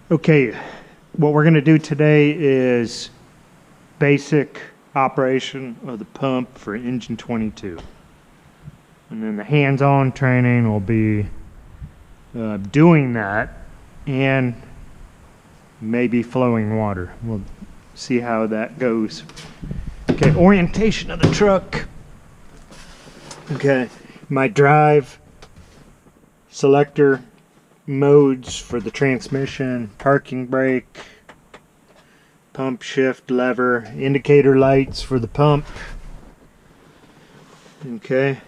Okay, what we're going to do today is basic operation of the pump for engine 22. And then the hands-on training will be doing that and maybe flowing water. We'll see how that goes. Okay, orientation of the truck. Okay, my drive selector modes for the transmission, parking brake, pump shift lever, indicator lights for the pump. Okay,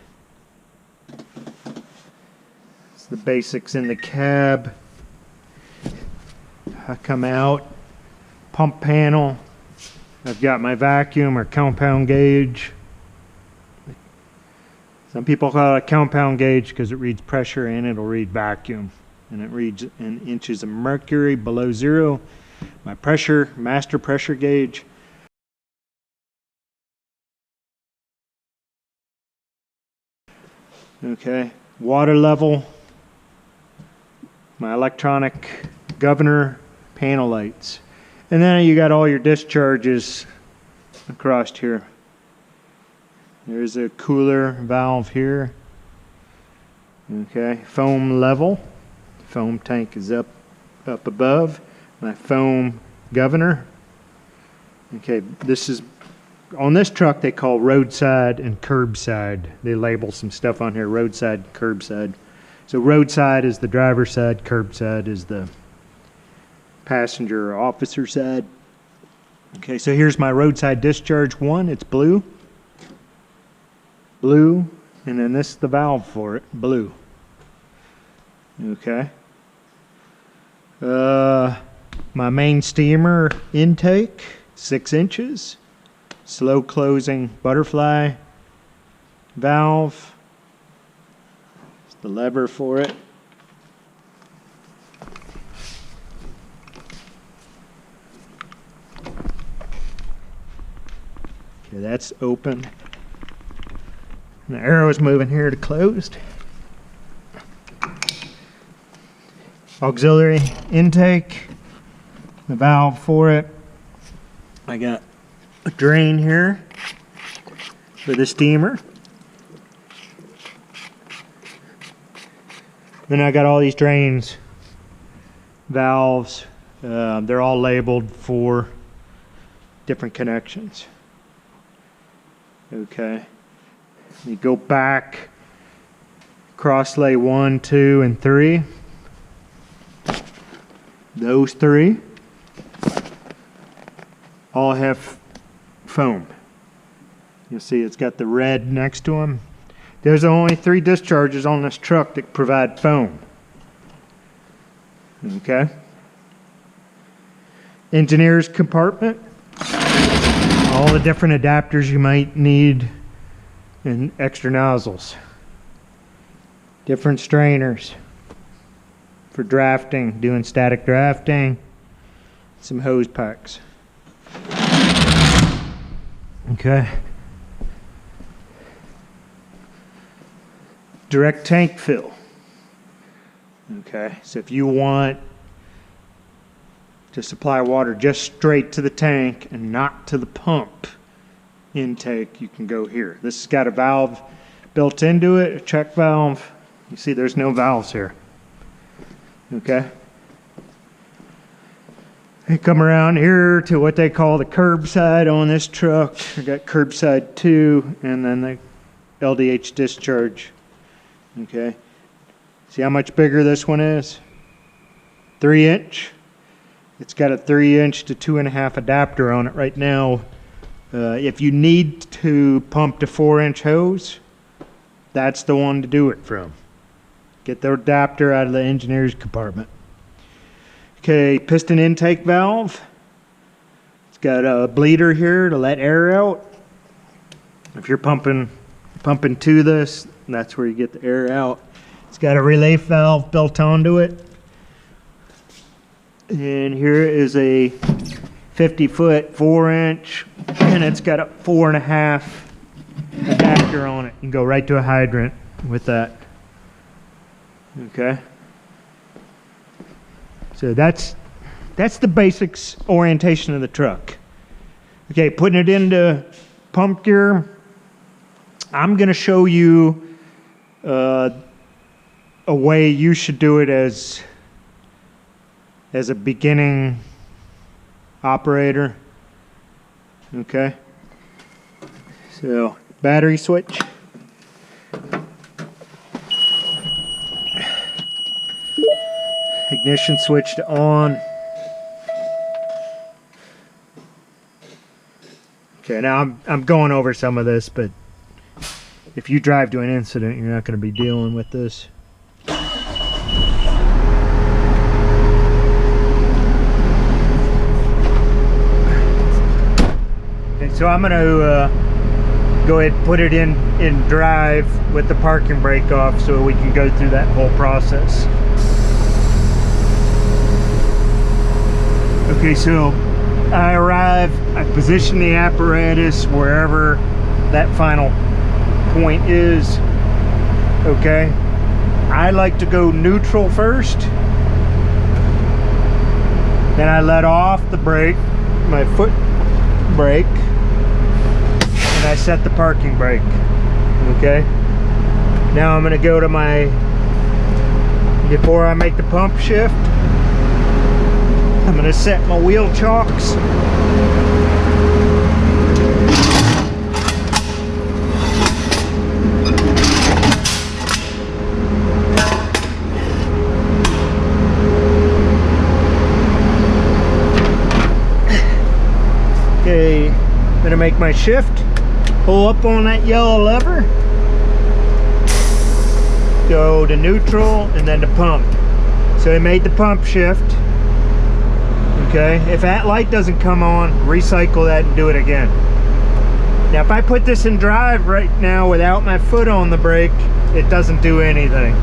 it's the basics in the cab. I come out, pump panel. I've got my vacuum or compound gauge. Some people call it a compound gauge because it reads pressure and it'll read vacuum. And it reads in inches of mercury below zero. My pressure, master pressure gauge. Okay, water level. My electronic governor, panel lights. And then you got all your discharges across here. There's a cooler valve here. Okay, foam level. Foam tank is up above. My foam governor. Okay, this is on this truck they call roadside and curbside. They label some stuff on here, roadside, curbside. So roadside is the driver's side, curbside is the passenger or officer side. Okay, so here's my roadside discharge one. It's blue. Blue, and then this is the valve for it, blue. Okay. My main steamer intake, 6 inches. Slow closing butterfly valve. It's the lever for it. Okay, that's open. And the arrow is moving here to closed. Auxiliary intake, the valve for it. I got a drain here for the steamer. Then I got all these drains, valves. They're all labeled for different connections. Okay. You go back, cross lay 1, 2, and 3. Those 3 all have foam. You'll see it's got the red next to them. There's only 3 discharges on this truck that provide foam. Okay. Engineer's compartment. All the different adapters you might need and extra nozzles. Different strainers for drafting, doing static drafting. Some hose packs. Okay. Direct tank fill. Okay, so if you want to supply water just straight to the tank and not to the pump intake, you can go here. This has got a valve built into it, a check valve. You see there's no valves here. Okay. They come around here to what they call the curbside on this truck. I got curbside 2 and then the LDH discharge. Okay. See how much bigger this one is? 3 inch. It's got a 3 inch to 2.5 adapter on it right now. If you need to pump to 4 inch hose, that's the one to do it from. Get the adapter out of the engineer's compartment. Okay, piston intake valve. It's got a bleeder here to let air out. If you're pumping to this, that's where you get the air out. It's got a relief valve built onto it. And here is a 50-foot 4 inch, and it's got a 4.5 adapter on it. You can go right to a hydrant with that. Okay. So that's That's the basics orientation of the truck. Okay, putting it into pump gear, I'm going to show you a way you should do it as a beginning operator. Okay, so battery switch. Ignition switch to on. Okay, now I'm going over some of this, but if you drive to an incident, you're not going to be dealing with this. Okay, so I'm going to go ahead and put it in drive with the parking brake off so we can go through that whole process. Okay, so I arrive, I position the apparatus wherever that final point is. Okay, I like to go neutral first, then I let off the brake, my foot brake, and I set the parking brake. Okay, now I'm going to go to my, before I make the pump shift, I'm going to set my wheel chocks. Okay, I'm going to make my shift. Pull up on that yellow lever. Go to neutral and then to pump. So I made the pump shift. Okay, if that light doesn't come on, recycle that and do it again. Now if I put this in drive right now without my foot on the brake, it doesn't do anything.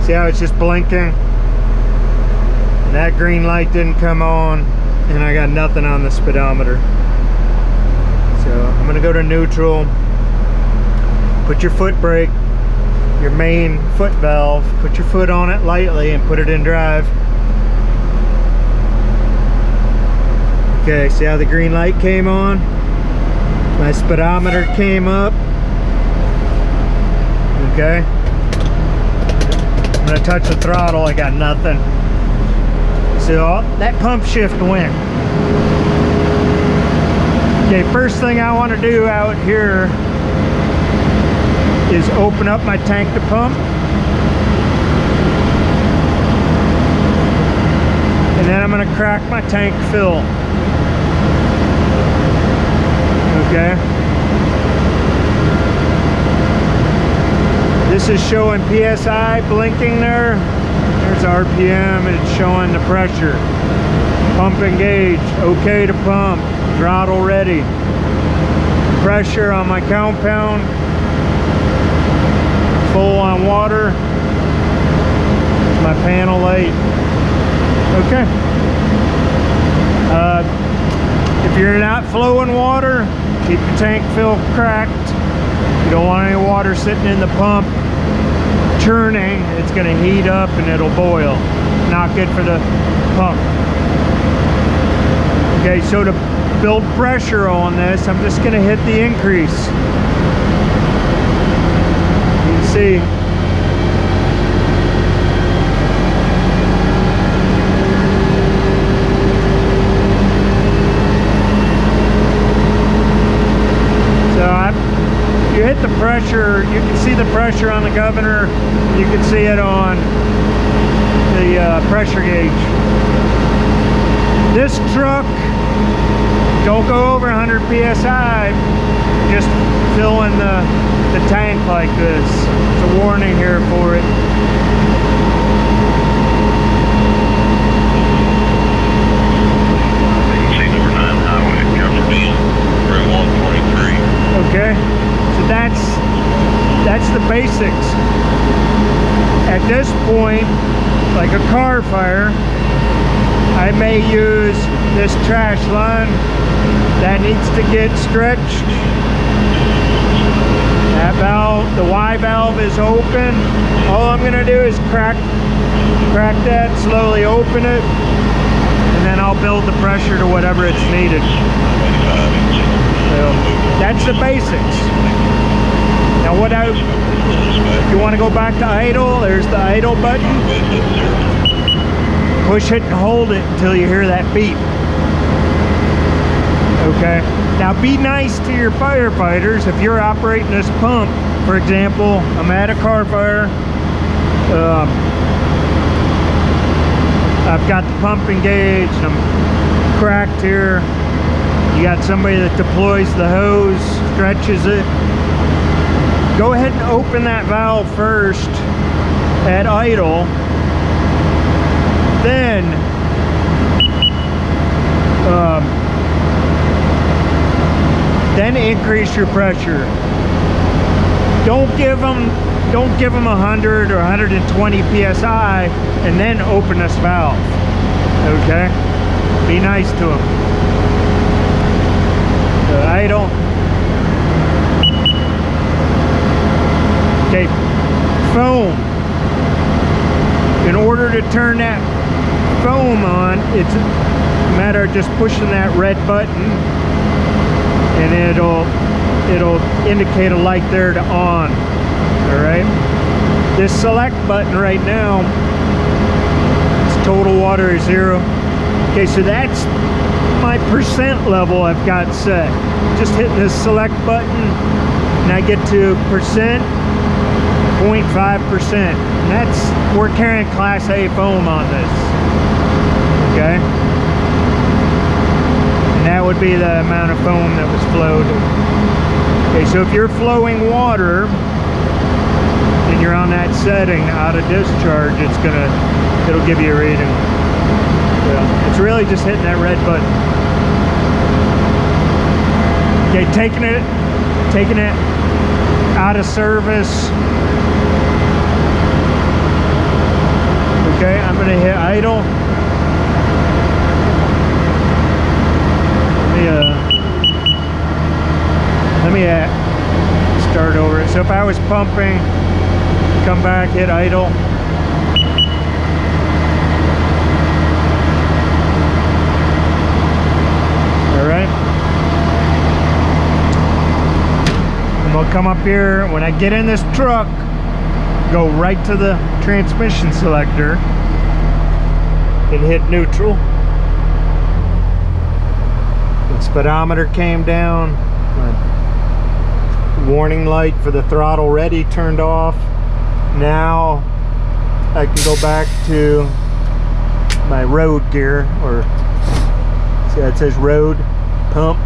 See how it's just blinking? And that green light didn't come on, and I got nothing on the speedometer. So I'm gonna go to neutral, put your foot brake, your main foot valve, put your foot on it lightly and put it in drive. Okay, see how the green light came on? My speedometer came up. Okay. I'm gonna touch the throttle, I got nothing. So that pump shift went. Okay, first thing I want to do out here is open up my tank to pump. And then I'm gonna crack my tank fill. Okay. This is showing PSI blinking there. There's RPM and it's showing the pressure. Pump engaged, okay to pump, throttle ready. Pressure on my compound, full on water. My panel light. Okay. If you're not flowing water, keep the tank fill cracked. You don't want any water sitting in the pump churning. It's going to heat up and it'll boil. Not good for the pump. Okay, so to build pressure on this, I'm just going to hit the increase. You can see. You hit the pressure, you can see the pressure on the governor, you can see it on the pressure gauge. This truck, don't go over 100 psi, just fill in the tank like this. There's a warning here for it. Okay, so that's the basics. At this point, like a car fire, I may use this trash line that needs to get stretched. That valve, the Y valve is open. All I'm gonna do is crack that, slowly open it. then I'll build the pressure to whatever it's needed. So that's the basics. Now if you want to go back to idle, there's the idle button. Push it and hold it until you hear that beep. Okay. Now be nice to your firefighters. If you're operating this pump, for example, I'm at a car fire. I've got the pump engaged. I'm cracked here. You got somebody that deploys the hose, stretches it. Go ahead and open that valve first at idle. Then increase your pressure. Don't give them 100 or 120 psi and then open this valve. Okay? Be nice to them. Idle. Okay, foam. In order to turn that foam on, it's a matter of just pushing that red button, and it'll indicate a light there to on. All right. This select button right now, it's total water is 0. Okay, so that's my percent level I've got set. Just hitting this select button, and I get to percent. 0.5%. And we're carrying Class A foam on this. Okay? And that would be the amount of foam that was flowed. Okay, so if you're flowing water and you're on that setting out of discharge, it'll give you a reading. So it's really just hitting that red button. Okay, taking it out of service. Okay, I'm going to hit idle. Let me start over. So if I was pumping, come back, hit idle. All right. And we'll come up here. When I get in this truck, go right to the transmission selector and hit neutral. The speedometer came down. My warning light for the throttle ready turned off. Now I can go back to my road gear, or see that says road pump.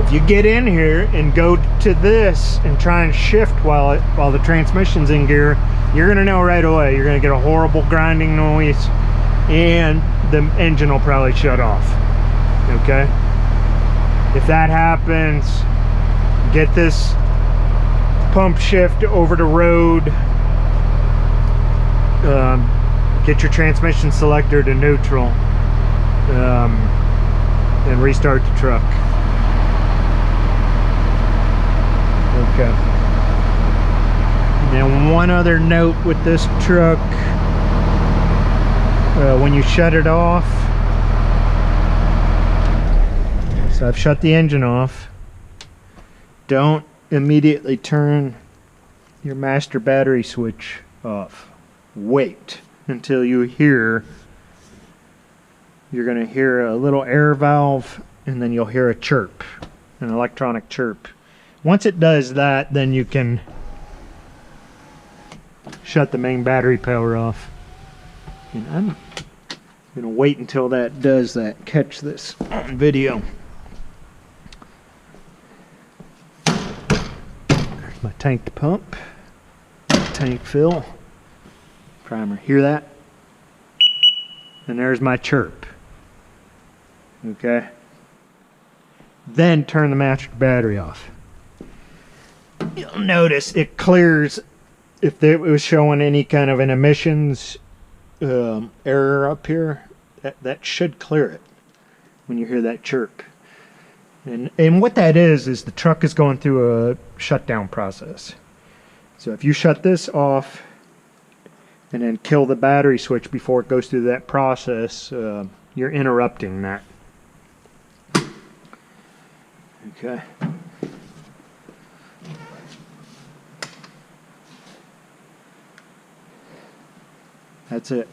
If you get in here and go to this and try and shift while the transmission's in gear, you're gonna know right away. You're gonna get a horrible grinding noise, and the engine will probably shut off. Okay? If that happens, get this pump shift over to road. Get your transmission selector to neutral, and restart the truck. Okay. Now, one other note with this truck, when you shut it off, so I've shut the engine off, don't immediately turn your master battery switch off. Wait until you're going to hear a little air valve, and then you'll hear a chirp, an electronic chirp. Once it does that, then you can shut the main battery power off. And I'm going to wait until that does that. Catch this on video. There's my tank to pump. Tank fill. Primer. Hear that? And there's my chirp. Okay. Then turn the master battery off. You'll notice it clears if it was showing any kind of an emissions error up here. That should clear it when you hear that chirp. And what that is the truck is going through a shutdown process. So if you shut this off and then kill the battery switch before it goes through that process, you're interrupting that. Okay. That's it.